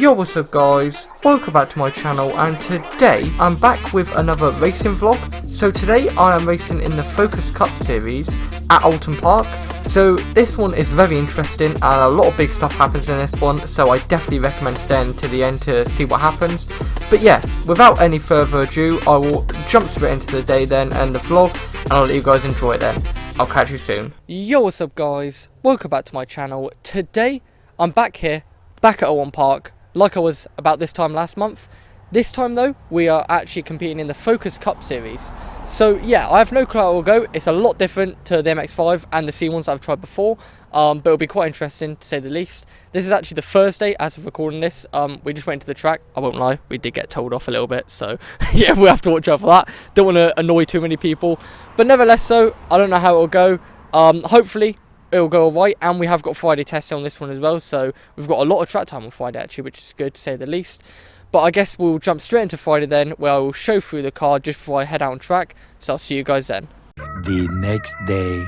Yo, what's up guys, welcome back to my channel, and today I'm back with another racing vlog. So today I am racing in the Focus Cup series at Oulton Park. So this one is very interesting and a lot of big stuff happens in this one, so I definitely recommend staying to the end to see what happens. But yeah, without any further ado, I will jump straight into the day then and the vlog, and I'll let you guys enjoy it then. I'll catch you soon. Yo, what's up guys, welcome back to my channel. Today I'm back here, back at Oulton Park, like I was about this time last month. This time though, we are actually competing in the Focus Cup series. So yeah, I have no clue how it will go. It's a lot different to the MX-5 and the C1s I've tried before, but it'll be quite interesting to say the least. This is actually the Thursday as of recording this. We just went to the track. I won't lie, we did get told off a little bit, so yeah, we'll have to watch out for that. Don't want to annoy too many people, but nevertheless, so I don't know how it will go. Hopefully it'll go alright, and we have got Friday testing on this one as well, so we've got a lot of track time on Friday actually, which is good to say the least. But I guess we'll jump straight into Friday then, where I will show through the car just before I head out on track, so I'll see you guys then. The next day.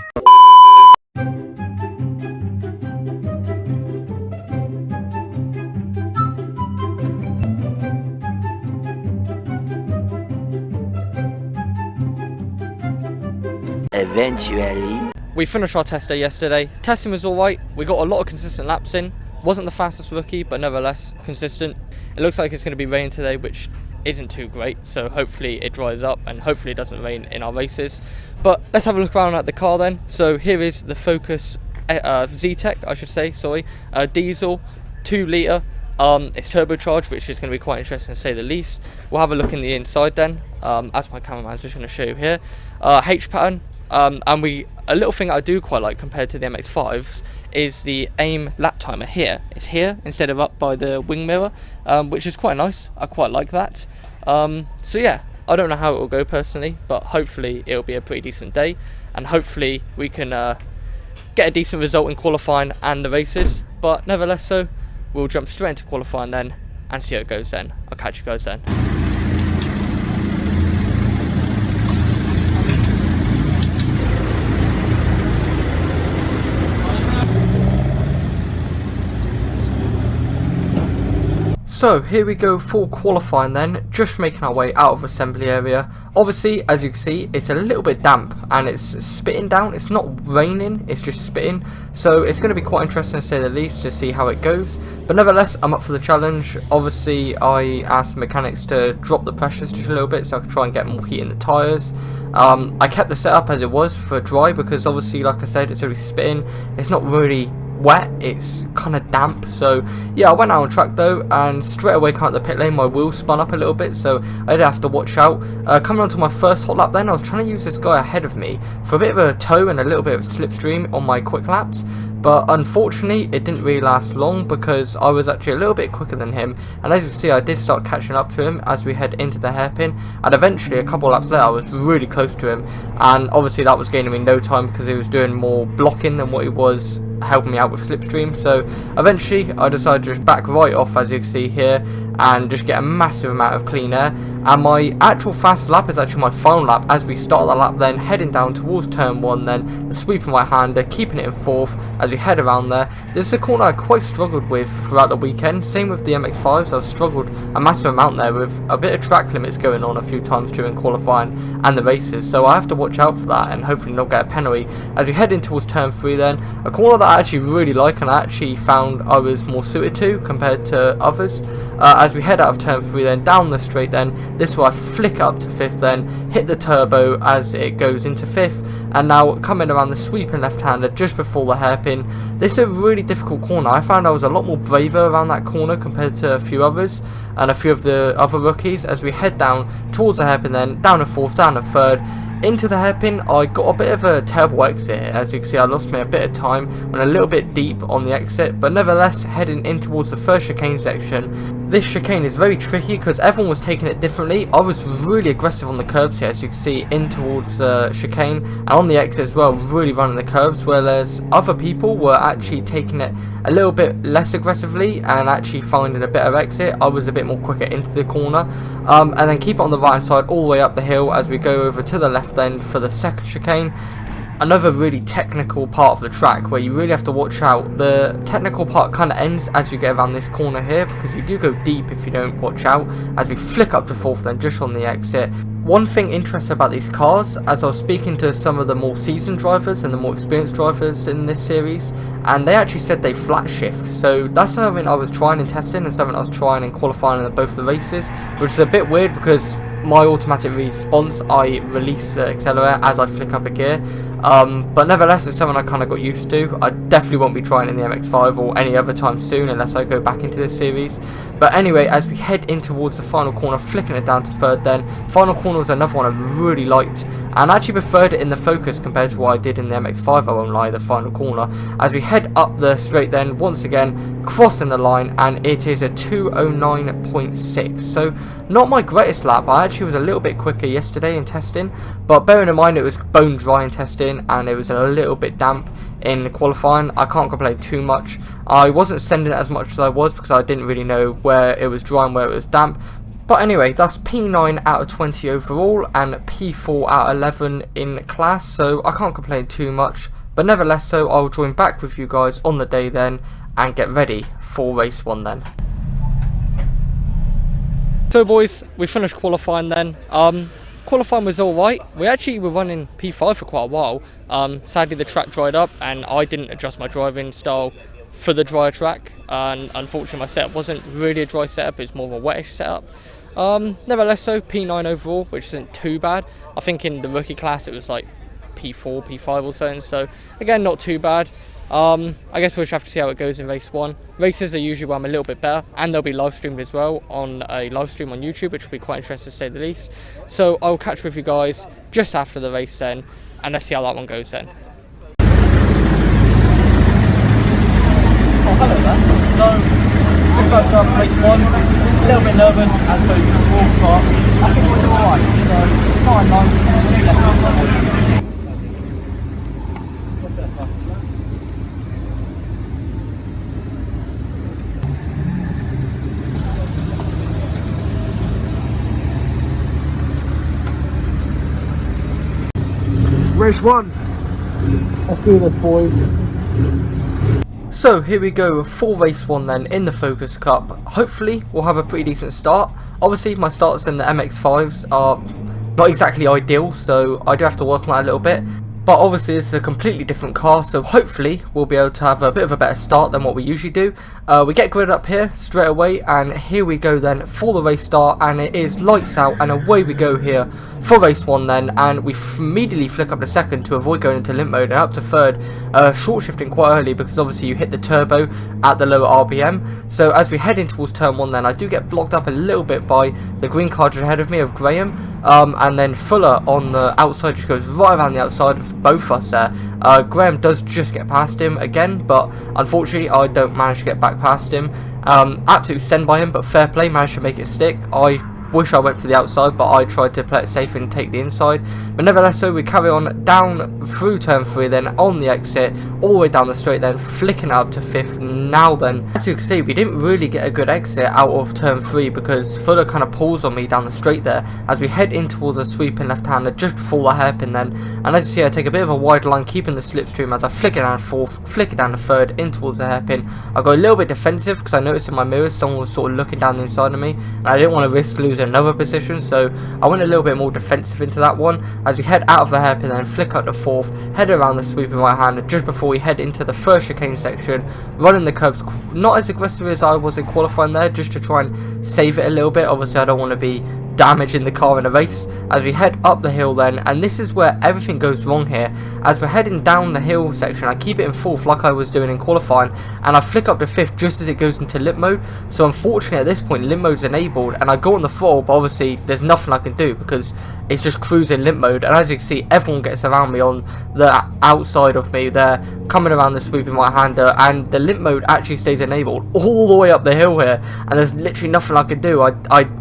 Eventually, we finished our test day yesterday. Testing was alright, we got a lot of consistent laps in. Wasn't the fastest rookie, but nevertheless consistent. It looks like it's going to be raining today, which isn't too great, so hopefully it dries up and hopefully it doesn't rain in our races. But let's have a look around at the car then. So here is the Focus Z-Tech, I should say, sorry, diesel, 2 litre. It's turbocharged, which is going to be quite interesting to say the least. We'll have a look in the inside then, as my cameraman's just going to show you here. H pattern, and a little thing I do quite like compared to the MX-5s is the aim lap timer here. It's here instead of up by the wing mirror, which is quite nice. I quite like that. So yeah, I don't know how it will go personally, but hopefully it'll be a pretty decent day, and hopefully we can get a decent result in qualifying and the races. But nevertheless, so we'll jump straight into qualifying then and see how it goes then. I'll catch you guys then. So here we go for qualifying then, just making our way out of assembly area. Obviously, as you can see, it's a little bit damp and it's spitting down. It's not raining, it's just spitting. So it's going to be quite interesting to say the least to see how it goes. But nevertheless, I'm up for the challenge. Obviously, I asked the mechanics to drop the pressures just a little bit so I could try and get more heat in the tyres. I kept the setup as it was for dry because obviously, like I said, it's already spitting. It's not really wet, it's kind of damp. So yeah, I went out on track though, and straight away coming out the pit lane my wheels spun up a little bit, so I did have to watch out. Coming onto my first hot lap then, I was trying to use this guy ahead of me for a bit of a tow and a little bit of slipstream on my quick laps, but unfortunately it didn't really last long because I was actually a little bit quicker than him, and as you see I did start catching up to him as we head into the hairpin, and eventually a couple laps later I was really close to him, and obviously that was gaining me no time because he was doing more blocking than what he was helping me out with slipstream. So eventually I decided to just back right off, as you can see here, and just get a massive amount of clean air. And my actual fastest lap is actually my final lap as we start the lap then, heading down towards turn 1 then, the sweep of my hander, keeping it in 4th as we head around there. This is a corner I quite struggled with throughout the weekend, same with the MX-5s. I've struggled a massive amount there with a bit of track limits going on a few times during qualifying and the races, so I have to watch out for that and hopefully not get a penalty as we head in towards turn 3 then, a corner that I actually really like and I actually found I was more suited to compared to others. As we head out of turn 3 then, down the straight then, this is where I flick up to 5th then, hit the turbo as it goes into 5th, and now coming around the sweeping left-hander just before the hairpin. This is a really difficult corner. I found I was a lot more braver around that corner compared to a few others and a few of the other rookies as we head down towards the hairpin then, down a 4th, down a 3rd, into the hairpin. I got a bit of a terrible exit. As you can see, I lost me a bit of time, went a little bit deep on the exit, but nevertheless heading in towards the first chicane section. This chicane is very tricky because everyone was taking it differently. I was really aggressive on the curbs here, as you can see, in towards the chicane, and on the exit as well, really running the curbs, whereas other people were actually taking it a little bit less aggressively and actually finding a better exit. I was a bit more quicker into the corner, and then keep it on the right hand side all the way up the hill as we go over to the left then for the second chicane. another really technical part of the track where you really have to watch out. The technical part kind of ends as you get around this corner here, because you do go deep if you don't watch out, as we flick up to 4th then just on the exit. One thing interesting about these cars, as I was speaking to some of the more seasoned drivers and the more experienced drivers in this series, and they actually said they flat shift, so that's something I was trying and testing and something I was trying and qualifying in both the races, which is a bit weird because my automatic response, I release the accelerator as I flick up a gear, but nevertheless it's something I kind of got used to. I definitely won't be trying in the MX-5 or any other time soon unless I go back into this series. But anyway, as we head in towards the final corner, flicking it down to 3rd then. Final corner was another one I really liked, and I actually preferred it in the Focus compared to what I did in the MX-5, I won't lie, the final corner. As we head up the straight then, once again, crossing the line, and it is a 209.6, so not my greatest lap. I actually was a little bit quicker yesterday in testing, but bearing in mind it was bone dry in testing and it was a little bit damp in qualifying, I can't complain too much. I wasn't sending it as much as I was because I didn't really know where it was dry and where it was damp. But anyway, that's P9 out of 20 overall and P4 out of 11 in class, so I can't complain too much. But nevertheless, so I'll join back with you guys on the day then and get ready for race 1 then. So boys, we finished qualifying then. Qualifying was alright. We actually were running P5 for quite a while. Sadly the track dried up and I didn't adjust my driving style for the dry track, and unfortunately my setup wasn't really a dry setup, it's more of a wettish setup. Nevertheless so, P9 overall, which isn't too bad. I think in the rookie class it was like P4, P5 or something, so again not too bad. I guess we'll just have to see how it goes in race 1. Races are usually where I'm a little bit better, and they'll be live streamed as well on a live stream on YouTube, which will be quite interesting to say the least. So I'll catch with you guys just after the race then, and let's see how that one goes then. Oh, hello there. So, just about to start race 1. A little bit nervous as opposed to the walk, but I think we're alright. So, it's not a nice. What's that fastest lap? Race 1. Let's do this, boys. So here we go for race 1 then in the Focus Cup. Hopefully we'll have a pretty decent start. Obviously my starts in the MX-5s are not exactly ideal, so I do have to work on that a little bit. But obviously it's a completely different car, so hopefully we'll be able to have a bit of a better start than what we usually do. We get gridded up here straight away, and here we go then for the race start, and it is lights out and away we go here for race 1 then, and we immediately flick up to 2nd to avoid going into limp mode, and up to 3rd, short shifting quite early because obviously you hit the turbo at the lower RPM. So as we head in towards turn 1 then, I do get blocked up a little bit by the green car just ahead of me of Graham. And then Fuller on the outside just goes right around the outside of both of us there. Graham does just get past him again, but unfortunately I don't manage to get back past him. Absolute send by him, but fair play, managed to make it stick. I wish I went for the outside, but I tried to play it safe and take the inside. But nevertheless, so we carry on down through turn 3 then on the exit, all the way down the straight then, flicking up to 5th. Now then, as you can see, we didn't really get a good exit out of turn 3 because Fuller kind of pulls on me down the straight there as we head in towards a sweeping left-hander just before the hairpin then. And as you see, I take a bit of a wide line, keeping the slipstream as I flick it down to 4th, flick it down to 3rd, in towards the hairpin. I got a little bit defensive because I noticed in my mirrors someone was sort of looking down the inside of me, and I didn't want to risk losing another position, so I went a little bit more defensive into that one. As we head out of the hairpin then, flick up to 4th, head around the sweeping right hander just before we head into the first chicane section, running the curbs not as aggressively as I was in qualifying there, just to try and save it a little bit. Obviously I don't want to be damaging the car in a race. As we head up the hill then, and this is where everything goes wrong here. As we're heading down the hill section, I keep it in 4th like I was doing in qualifying, and I flick up to 5th just as it goes into limp mode. So unfortunately at this point limp mode's enabled, and I go on the throttle, but obviously there's nothing I can do because it's just cruising limp mode. And as you can see, everyone gets around me on the outside of me there, coming around the sweeping right hander, and the limp mode actually stays enabled all the way up the hill here, and there's literally nothing I can do. I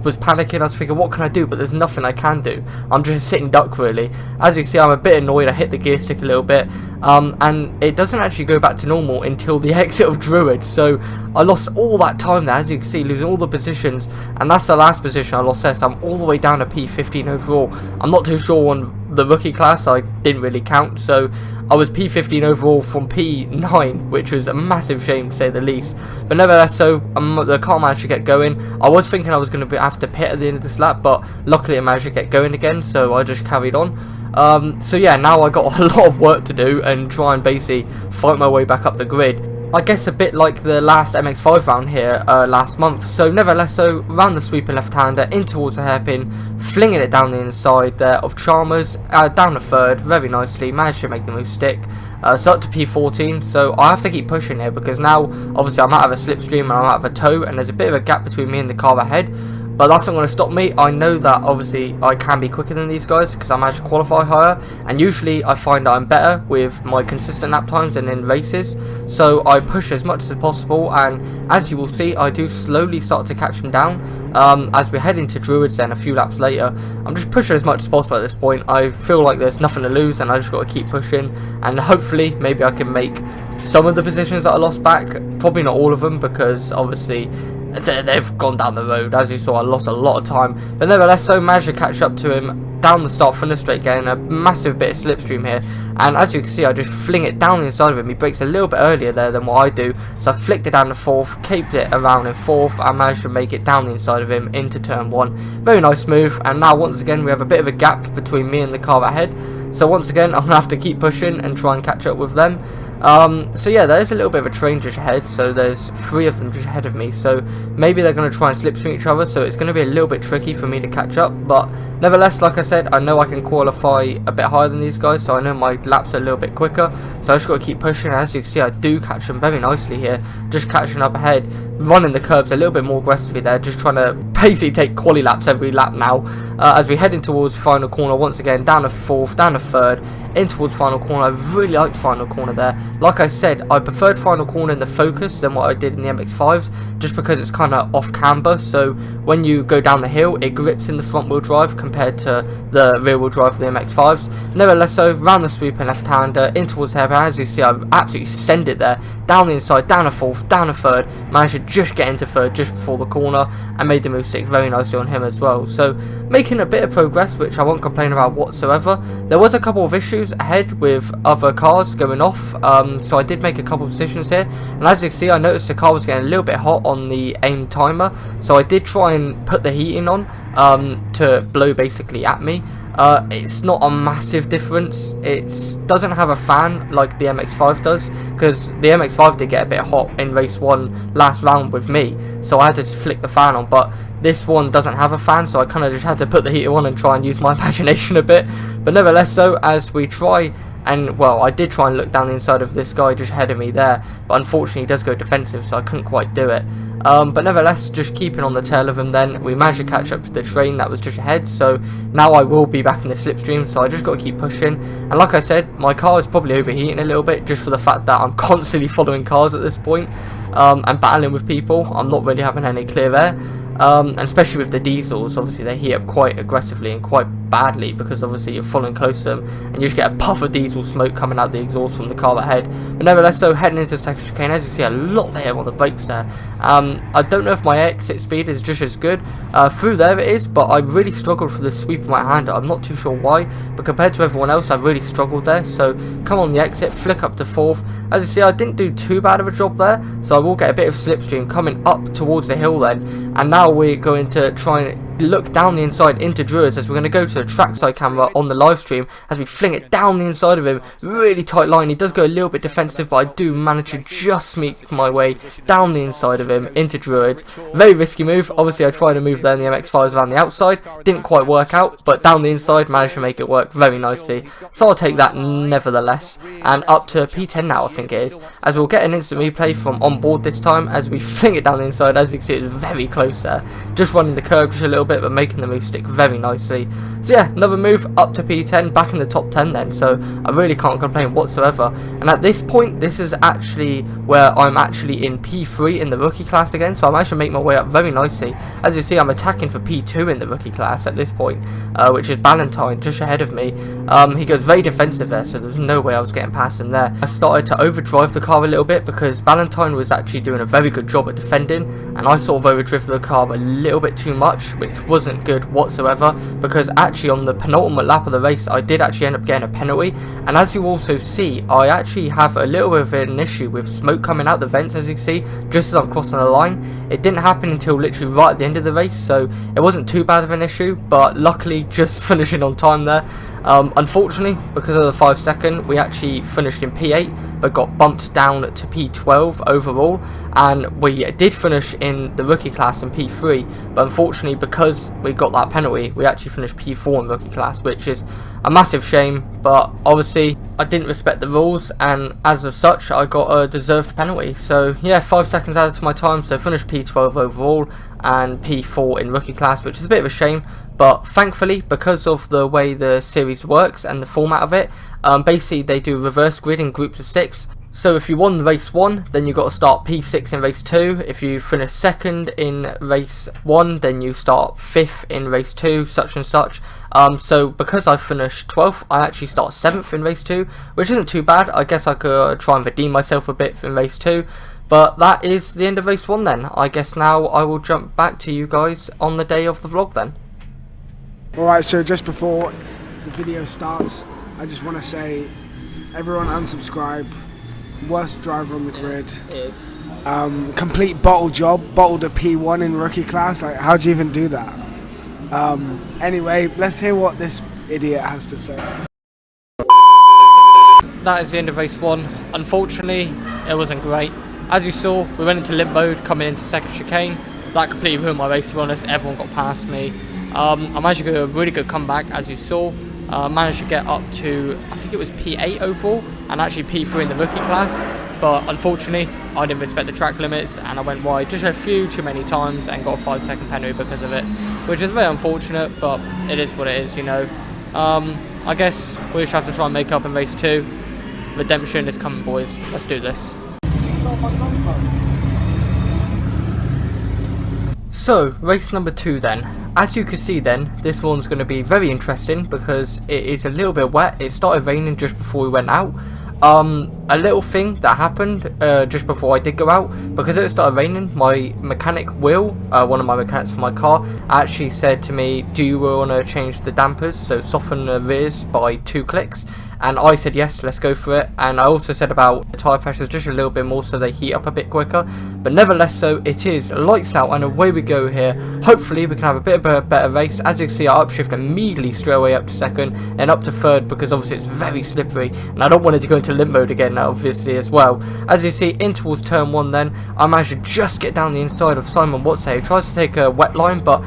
was panicking, I was thinking what can I do, but there's nothing I can do. I'm just sitting duck really. As you see, I'm a bit annoyed. I hit the gear stick a little bit, and it doesn't actually go back to normal until the exit of Druid. So I lost all that time there, as you can see, losing all the positions, and that's the last position I lost there. So I'm all the way down to P15 overall. I'm not too sure on the rookie class, I didn't really count, so I was P15 overall from P9, which was a massive shame to say the least. But nevertheless, so the car managed to get going. I was thinking I was going to have to pit at the end of this lap, but luckily it managed to get going again, so I just carried on. So yeah, now I got a lot of work to do and try and basically fight my way back up the grid. I guess a bit like the last MX5 round here last month. So nevertheless, so round the sweeping left-hander in towards the hairpin, flinging it down the inside there of Chalmers, down the third very nicely, managed to make the move stick. So up to P14, so I have to keep pushing here because now obviously I'm out of a slipstream and I'm out of a tow, and there's a bit of a gap between me and the car ahead. But that's not going to stop me. I know that obviously I can be quicker than these guys because I managed to qualify higher, and usually I find that I'm better with my consistent lap times than in races. So I push as much as possible, and as you will see, I do slowly start to catch them down. As we head into Druids then a few laps later, I'm just pushing as much as possible at this point. I feel like there's nothing to lose, and I just got to keep pushing, and hopefully maybe I can make some of the positions that I lost back. Probably not all of them because obviously they've gone down the road. As you saw, I lost a lot of time, but nevertheless, so managed to catch up to him down the start from the straight, getting a massive bit of slipstream here. And as you can see, I just fling it down the inside of him. He breaks a little bit earlier there than what I do, so I flicked it down the fourth, caped it around in fourth, and managed to make it down the inside of him into turn one. Very nice move, and now once again we have a bit of a gap between me and the car ahead. So once again, I'm gonna have to keep pushing and try and catch up with them. So yeah, there's a little bit of a train just ahead, so there's 3 of them just ahead of me, so maybe they're going to try and slipstream each other, so it's going to be a little bit tricky for me to catch up. But nevertheless, like I said, I know I can qualify a bit higher than these guys, so I know my laps are a little bit quicker, so I just got to keep pushing. As you can see, I do catch them very nicely here, just catching up ahead, running the curbs a little bit more aggressively there, just trying to basically take quali laps every lap now. As we head in towards final corner once again, down the fourth, down the third, in towards final corner. I really liked final corner there. Like I said, I preferred final corner in the Focus than what I did in the MX-5s, just because it's kind of off camber, so when you go down the hill it grips in the front wheel drive compared to the rear wheel drive of the MX-5s. Nevertheless, so round the sweeping left hander in towards the hairpin. As you see, I absolutely send it there, down the inside, down the fourth, down the third, managed to just get into third just before the corner, and made the move stick very nicely on him as well. So making a bit of progress, which I won't complain about whatsoever. There was a couple of issues ahead with other cars going off, so I did make a couple of decisions here, and as you can see, I noticed the car was getting a little bit hot on the aim timer, so I did try and put the heating on to blow basically at me. It's not a massive difference. It doesn't have a fan like the MX-5 does, because the MX-5 did get a bit hot in race 1 last round with me, so I had to flick the fan on, but this one doesn't have a fan, so I kind of just had to put the heater on and try and use my imagination a bit. But nevertheless, so as we try, and well, I did try and look down the inside of this guy just ahead of me there, but unfortunately he does go defensive, so I couldn't quite do it. But nevertheless, just keeping on the tail of him then, we managed to catch up to the train that was just ahead, so now I will be back in the slipstream, so I just got to keep pushing. And like I said, my car is probably overheating a little bit, just for the fact that I'm constantly following cars at this point, and battling with people. I'm not really having any clear air. And especially with the diesels, obviously they heat up quite aggressively and quite badly, because obviously you're following close to them and you just get a puff of diesel smoke coming out the exhaust from the car ahead. But nevertheless, so heading into the second chicane, as you can see, a lot there on the brakes there. I don't know if my exit speed is just as good through there, it is, but I really struggled for the sweep of my hander. I'm not too sure why, but compared to everyone else, I really struggled there. So come on the exit, flick up to fourth. As you see, I didn't do too bad of a job there, so I will get a bit of slipstream coming up towards the hill then. And now we're going to try and look down the inside into Druids, as we're going to go to the trackside camera on the live stream as we fling it down the inside of him. Really tight line. He does go a little bit defensive, but I do manage to just sneak my way down the inside of him into Druids. Very risky move. Obviously I tried to move there in the MX-5s around the outside, didn't quite work out, but down the inside managed to make it work very nicely, so I'll take that nevertheless. And up to P10 now, I think it is, as we'll get an instant replay from on board this time as we fling it down the inside. As you can see, it's very close there, just running the curve just a little bit, but making the move stick very nicely. So yeah, another move up to P10, back in the top 10 then, so I really can't complain whatsoever. And at this point, this is actually where I'm actually in P3 in the rookie class again, so I'm actually making my way up very nicely. As you see, I'm attacking for P2 in the rookie class at this point, which is Ballantyne just ahead of me. He goes very defensive there, so there's no way I was getting past him there. I started to overdrive the car a little bit because Ballantyne was actually doing a very good job at defending, and I sort of overdrifted the car a little bit too much, which which wasn't good whatsoever, because actually on the penultimate lap of the race I did actually end up getting a penalty. And as you also see, I actually have a little bit of an issue with smoke coming out the vents, as you can see, just as I'm crossing the line. It didn't happen until literally right at the end of the race, so it wasn't too bad of an issue, but luckily just finishing on time there. Unfortunately, because of the 5 second, we actually finished in P8 but got bumped down to P12 overall, and we did finish in the rookie class in P3, but unfortunately because we got that penalty we actually finished P4 in rookie class, which is a massive shame. But obviously I didn't respect the rules, and as of such I got a deserved penalty. So yeah, 5 seconds added to my time, so finished P12 overall and P4 in rookie class, which is a bit of a shame. But thankfully, because of the way the series works and the format of it, basically they do reverse grid in groups of 6. So if you won race 1, then you got to start P6 in race 2. If you finish 2nd in race 1, then you start 5th in race 2, such and such. So because I finished 12th, I actually start 7th in race 2, which isn't too bad. I guess I could try and redeem myself a bit in race 2. But that is the end of race 1 then. I guess now I will jump back to you guys on the day of the vlog then. Alright, so just before the video starts, I just want to say, everyone unsubscribe. Worst driver on the grid. Complete bottle job, bottled a P1 in rookie class. Like, how'd you even do that? Anyway, let's hear what this idiot has to say. That is the end of race 1. Unfortunately, it wasn't great. As you saw, we went into limp mode coming into second chicane. That completely ruined my race, to be honest. Everyone got past me. I managed to get a really good comeback, as you saw. Managed to get up to, I think it was P8 overall, and actually P3 in the rookie class. But unfortunately, I didn't respect the track limits, and I went wide just a few too many times and got a 5 second penalty because of it, which is very unfortunate, but it is what it is, you know. I guess we just have to try and make up in race 2. Redemption is coming, boys. Let's do this. So, race number 2 then. As you can see then, this one's going to be very interesting because it is a little bit wet. It started raining just before we went out. A little thing that happened just before I did go out, because it started raining, my mechanic Will, one of my mechanics for my car, actually said to me, do you want to change the dampers, so soften the rears by 2 clicks? And I said yes, let's go for it. And I also said about the tyre pressures just a little bit more so they heat up a bit quicker. But nevertheless, so it is lights out and away we go here. Hopefully we can have a bit of a better race. As you can see, I upshift immediately straight away up to 2nd and up to 3rd, because obviously it's very slippery and I don't want it to go into limp mode again obviously as well. As you see, in towards turn 1 then, I managed to just get down the inside of Simon Watson. He tries to take a wet line, but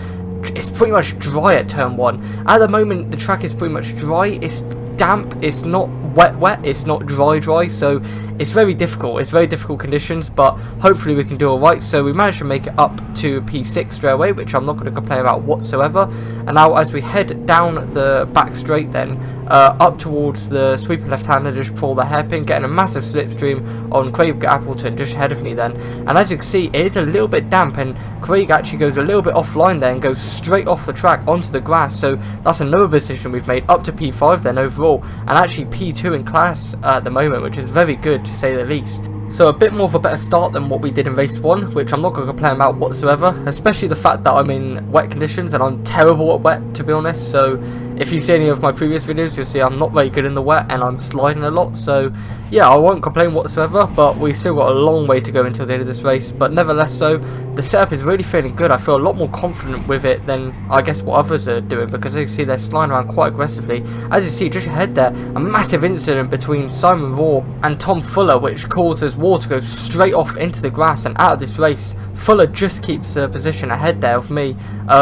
it's pretty much dry at turn 1. At the moment the track is pretty much dry. It's damp, it's not wet, it's not dry, so it's very difficult. It's very difficult conditions, but hopefully we can do alright. So we managed to make it up to P6 straight away, which I'm not going to complain about whatsoever. And now as we head down the back straight then, up towards the sweeping left-hander just before the hairpin, getting a massive slipstream on Craig Appleton just ahead of me then. And as you can see, it is a little bit damp, and Craig actually goes a little bit offline there and goes straight off the track onto the grass. So that's another decision we've made, up to P5 then overall, and actually P2 in class at the moment, which is very good to say the least. So a bit more of a better start than what we did in race 1, which I'm not going to complain about whatsoever, especially the fact that I'm in wet conditions and I'm terrible at wet, to be honest. So if you see any of my previous videos, you'll see I'm not very good in the wet and I'm sliding a lot. So yeah, I won't complain whatsoever, but we've still got a long way to go until the end of this race. But nevertheless, so the setup is really feeling good. I feel a lot more confident with it than I guess what others are doing, because as you see, they're sliding around quite aggressively. As you see just ahead there, a massive incident between Simon Raw and Tom Fuller, which causes Raw to go straight off into the grass and out of this race. Fuller just keeps the position ahead there of me.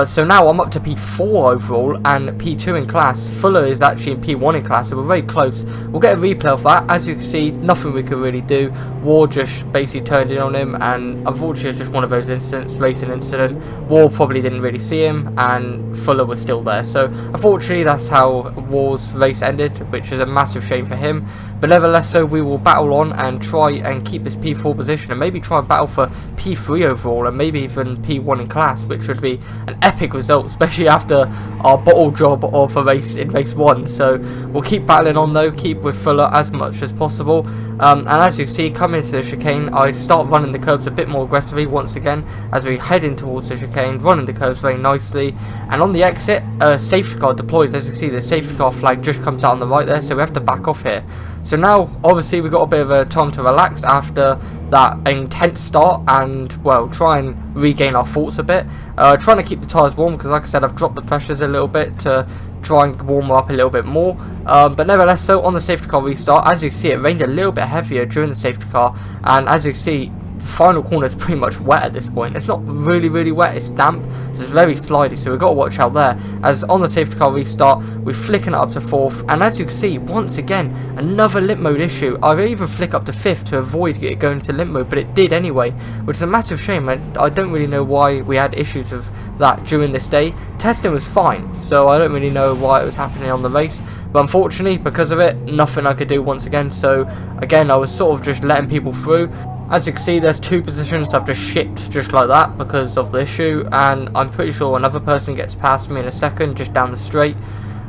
So now I'm up to P4 overall and P2 in class. Fuller is actually in P1 in class, so we're very close. We'll get a replay of that. As you can see, nothing we can really do. War just basically turned in on him, and unfortunately it's just one of those incidents, racing incident. War probably didn't really see him, and Fuller was still there. So unfortunately that's how War's race ended, which is a massive shame for him. But nevertheless, so we will battle on and try and keep this P4 position, and maybe try and battle for P3 overall. overall, and maybe even P1 in class, which would be an epic result, especially after our bottle job of a race in race 1. So we'll keep battling on though, keep with Fuller as much as possible. And as you see, coming into the chicane, I start running the curbs a bit more aggressively once again as we head in towards the chicane, running the curbs very nicely. And on the exit, a safety car deploys. As you see, the safety car flag just comes out on the right there, so we have to back off here. So now, obviously, we've got a bit of a time to relax after that intense start and, well, try and regain our thoughts a bit. Trying to keep the tyres warm because, like I said, I've dropped the pressures a little bit to try and warm up a little bit more. But nevertheless, so on the safety car restart, as you see, it rained a little bit heavier during the safety car. And as you see, final corner is pretty much wet at this point. It's not really wet, it's damp, so it's very slidey, so we've got to watch out there. As on the safety car restart, we're flicking it up to 4th, and as you can see, once again, another limp mode issue. I even flick up to 5th to avoid it going to limp mode, but it did anyway, which is a massive shame. I don't really know why we had issues with that during this day. Testing was fine, so I don't really know why it was happening on the race, but unfortunately, because of it, nothing I could do once again. So again, I was sort of just letting people through. As you can see, there's 2 positions I've just shipped just like that because of the issue, and I'm pretty sure another person gets past me in a second just down the straight.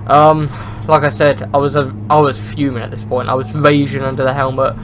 Like I said, I was fuming at this point. I was raging under the helmet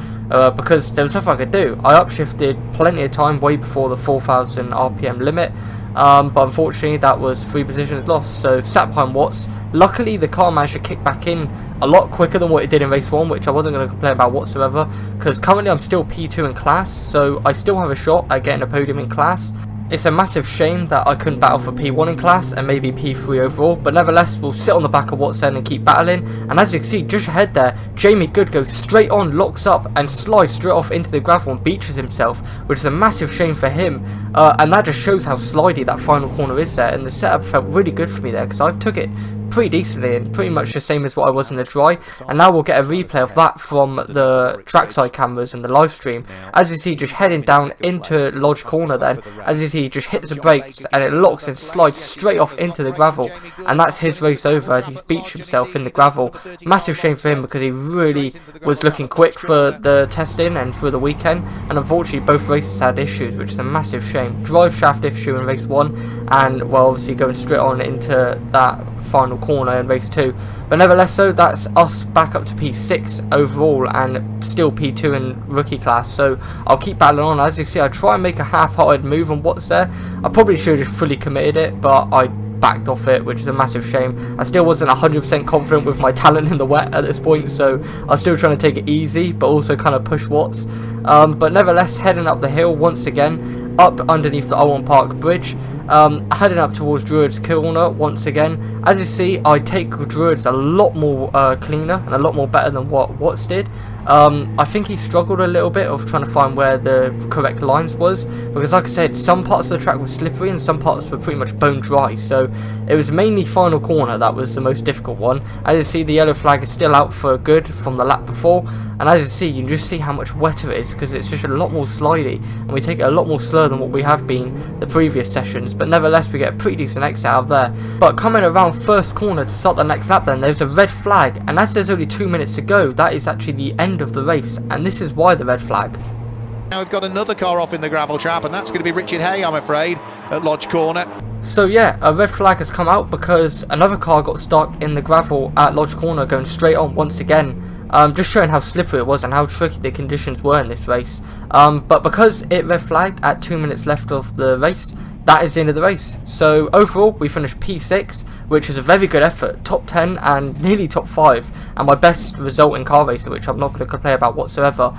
because there was nothing I could do. I upshifted plenty of time way before the 4,000 RPM limit, but unfortunately that was 3 positions lost. So sat behind Watts. Luckily the car managed to kick back in a lot quicker than what it did in race 1, which I wasn't going to complain about whatsoever, because currently I'm still P2 in class, so I still have a shot at getting a podium in class. It's a massive shame that I couldn't battle for P1 in class and maybe P3 overall, but nevertheless we'll sit on the back of Watson and keep battling. And as you can see, just ahead there, Jamie Good goes straight on, locks up and slides straight off into the gravel and beaches himself, which is a massive shame for him. And that just shows how slidey that final corner is there, and the setup felt really good for me there because I took it pretty decently and pretty much the same as what I was in the dry. And now we'll get a replay of that from the trackside cameras and the live stream. As you see, just heading down into Lodge Corner then, as you see, just hits the brakes and it locks and slides straight off into the gravel, and that's his race over as he's beached himself in the gravel. Massive shame for him because he really was looking quick for the testing and for the weekend, and unfortunately both races had issues, which is a massive shame. Drive shaft issue in race 1, and well, obviously going straight on into that final corner in race 2, but nevertheless, so that's us back up to P6 overall and still P2 in rookie class. So I'll keep battling on. As you see, I try and make a half-hearted move on what's there. I probably should have just fully committed it, but I backed off it, which is a massive shame. I still wasn't 100% confident with my talent in the wet at this point, so I was still trying to take it easy but also kind of push Watts. But nevertheless, heading up the hill once again, up underneath the Oulton Park bridge, heading up towards Druid's Corner once again. As you see, I take Druid's a lot more cleaner and a lot more better than what Watts did. I think he struggled a little bit of trying to find where the correct lines was, because like I said, some parts of the track were slippery and some parts were pretty much bone dry, so it was mainly final corner that was the most difficult one. As you see, the yellow flag is still out for good from the lap before, and as you see, you can just see how much wetter it is because it's just a lot more slidey and we take it a lot more slow than what we have been the previous sessions, but nevertheless we get a pretty decent exit out of there. But coming around first corner to start the next lap then, there's a red flag, and as there's only 2 minutes to go, that is actually the end of the race, and this is why the red flag. Now we've got another car off in the gravel trap, and that's going to be Richard Hay, I'm afraid, at Lodge Corner. So yeah, a red flag has come out because another car got stuck in the gravel at Lodge Corner going straight on once again. Just showing how slippery it was and how tricky the conditions were in this race. But because it red flagged at 2 minutes left of the race, that is the end of the race. So overall, we finished P6, which is a very good effort, top 10 and nearly top 5, and my best result in car racing, which I'm not going to complain about whatsoever.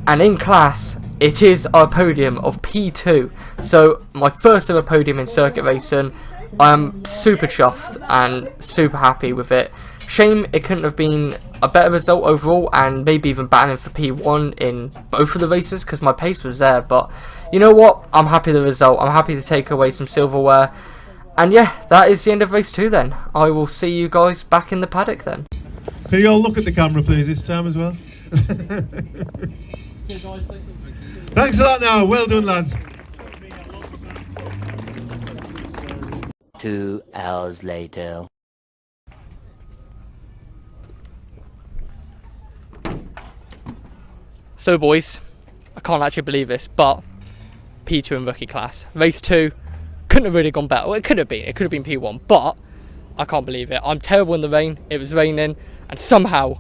And in class, it is our podium of P2. So my first ever podium in circuit racing. I'm super chuffed and super happy with it. Shame it couldn't have been a better result overall, and maybe even battling for P1 in both of the races because my pace was there. But you know what? I'm happy with the result. I'm happy to take away some silverware. And yeah, that is the end of race 2 then. I will see you guys back in the paddock then. Can you all look at the camera please this time as well? Thanks a lot now. Well done, lads. 2 hours later. So boys, I can't actually believe this, but P2 in rookie class. Race 2 couldn't have really gone better. Well, it could have been P1, but I can't believe it. I'm terrible in the rain. It was raining, and somehow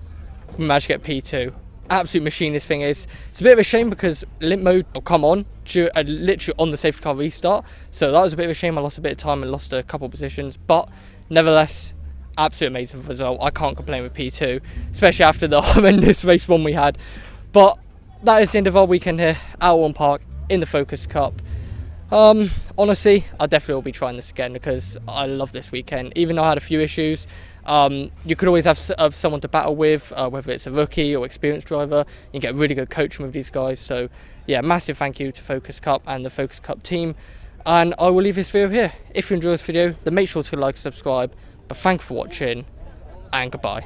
we managed to get P2. Absolute machine this thing is. It's a bit of a shame because limp mode will come on literally on the safety car restart, so that was a bit of a shame. I lost a bit of time and lost a couple of positions, but nevertheless, absolutely amazing result. I can't complain with P2, especially after the horrendous race 1 we had. But that is the end of our weekend here at Oulton Park in the Focus Cup. Honestly, I definitely will be trying this again because I love this weekend. Even though I had a few issues, you could always have someone to battle with, whether it's a rookie or experienced driver. You get really good coaching with these guys. So yeah, massive thank you to Focus Cup and the Focus Cup team. And I will leave this video here. If you enjoyed this video, then make sure to like, subscribe. But thank you for watching, and goodbye.